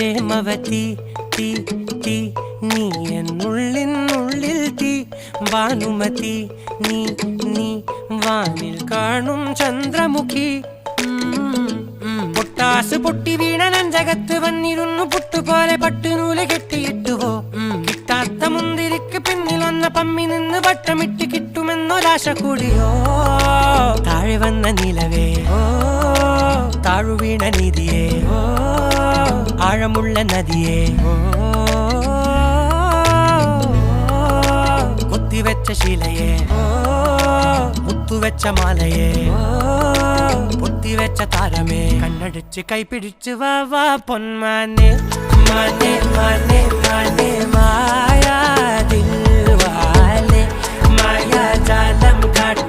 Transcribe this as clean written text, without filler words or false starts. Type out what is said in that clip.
പ്രേമവതി തീ തീ നീ എന്നുള്ളിൽ തീ ഭാനുമതി നീ നീ വാനിൽ കാണും ചന്ദ്രമുഖി പൊട്ടാസ് പൊട്ടി വീണ നെഞ്ചകത്ത് വന്നിരുന്നു പുട്ടുപോലെ പട്ടുനൂല് കെട്ടിയിട്ടുവോ കിട്ടാത്ത മുന്തിരിക്ക് പിന്നിൽ വന്ന പമ്മി നിന്ന് വട്ടമിട്ട് കിട്ടുമെന്നൊരാശ കൂടിയോ താഴെ വന്ന നിലവേ താഴു വീണ നിധിയേ ആഴമുള്ള നദിയേ കൊത്തിവെച്ച ശിലയേ മുത്തുവെച്ച മാലയേ പൊത്തിവെച്ച താരമേ കണ്ണടിച്ച് കൈപിടിച്ച് വാ വാ പൊന്മാനെ മാനെ മാനെ മാനെ മായാ ദിൽവാലെ മായാജാലം കാട്ടി